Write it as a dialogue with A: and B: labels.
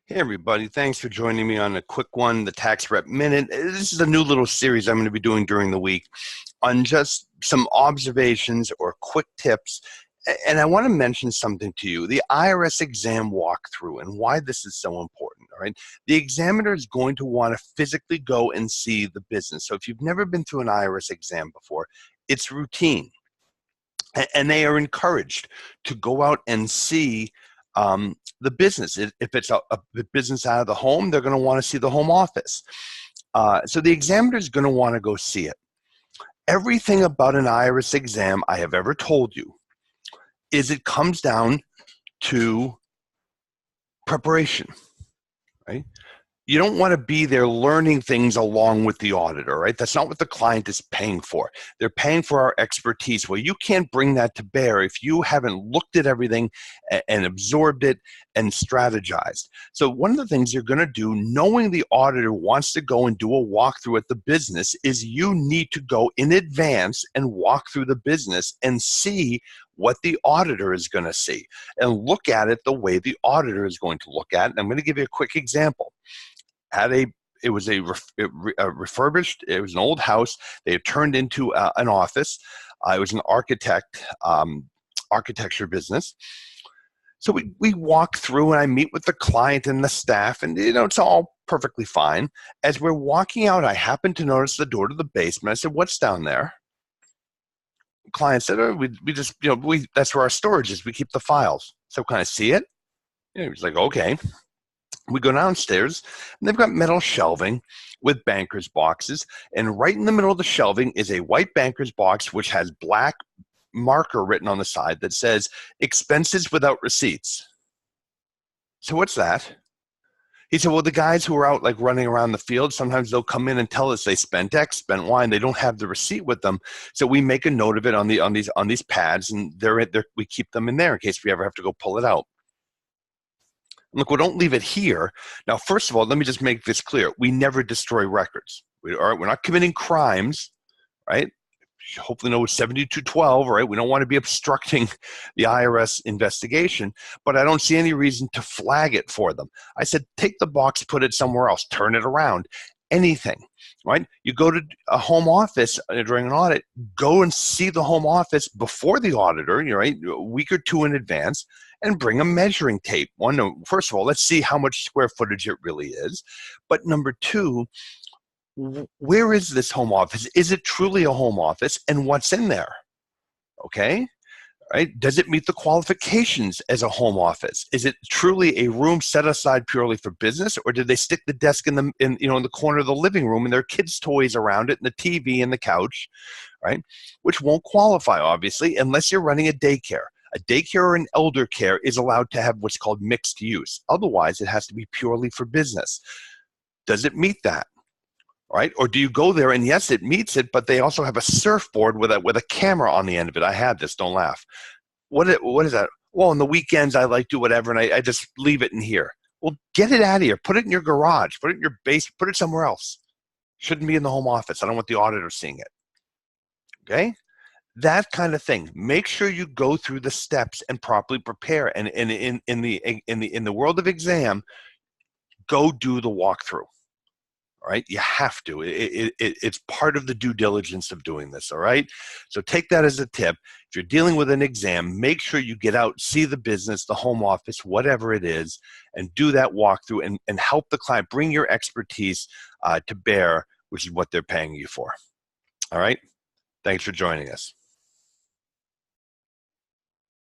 A: Hey everybody, thanks for joining me on a quick one, the Tax Rep Minute. This is a new little series I'm going to be doing during the week on just some observations or quick tips. And I want to mention something to you, the IRS exam walkthrough and why this is so important, all right? The examiner is going to want to physically go and see the business. So if you've never been through an IRS exam before, it's routine. And they are encouraged to go out and see the business. If it's a business out of the home, they're going to want to see the home office. So the examiner is going to want to go see it. Everything about an IRS exam I have ever told you is it comes down to preparation, right? You don't want to be there learning things along with the auditor, right? That's not what the client is paying for. They're paying for our expertise. Well, you can't bring that to bear if you haven't looked at everything and absorbed it and strategized. So one of the things you're going to do, knowing the auditor wants to go and do a walkthrough at the business, is you need to go in advance and walk through the business and see what the auditor is going to see and look at it the way the auditor is going to look at it. And I'm going to give you a quick example. It was a refurbished, it was an old house. They had turned into an office. It was an architecture business. So we walk through and I meet with the client and the staff, and it's all perfectly fine. As we're walking out, I happened to notice the door to the basement. I said, "What's down there?" The client said, "Oh, we just, that's where our storage is. We keep the files." So can I see it? He was like, "Okay." We go downstairs, and they've got metal shelving with banker's boxes, and right in the middle of the shelving is a white banker's box which has black marker written on the side that says expenses without receipts. So what's that? He said, well, the guys who are out like running around the field, sometimes they'll come in and tell us they spent X, spent Y, and they don't have the receipt with them. So we make a note of it on these pads, and we keep them in there in case we ever have to go pull it out. Look, we don't leave it here. Now, first of all, let me just make this clear. We never destroy records. We're not committing crimes, right? Hopefully know 7212, right? We don't want to be obstructing the IRS investigation, but I don't see any reason to flag it for them. I said, take the box, put it somewhere else, turn it around, anything, right? You go to a home office during an audit, go and see the home office before the auditor, right? A week or two in advance, and bring a measuring tape. First of all, let's see how much square footage it really is. But number two, where is this home office? Is it truly a home office, and what's in there? Okay, right? Does it meet the qualifications as a home office? Is it truly a room set aside purely for business, or did they stick the desk in the corner of the living room and there are kids' toys around it and the TV and the couch, right? Which won't qualify, obviously, unless you're running a daycare. A daycare or an elder care is allowed to have what's called mixed use. Otherwise, it has to be purely for business. Does it meet that? Right? Or do you go there and yes, it meets it, but they also have a surfboard with a camera on the end of it. I had this, don't laugh. What is that? Well, on the weekends I like do whatever and I just leave it in here. Well, get it out of here. Put it in your garage. Put it in your base. Put it somewhere else. Shouldn't be in the home office. I don't want the auditor seeing it. Okay? That kind of thing. Make sure you go through the steps and properly prepare. And in the world of exam, go do the walkthrough. All right, you have to. It's part of the due diligence of doing this. All right, so take that as a tip. If you're dealing with an exam, make sure you get out, see the business, the home office, whatever it is, and do that walkthrough and help the client. Bring your expertise to bear, which is what they're paying you for. All right, thanks for joining us.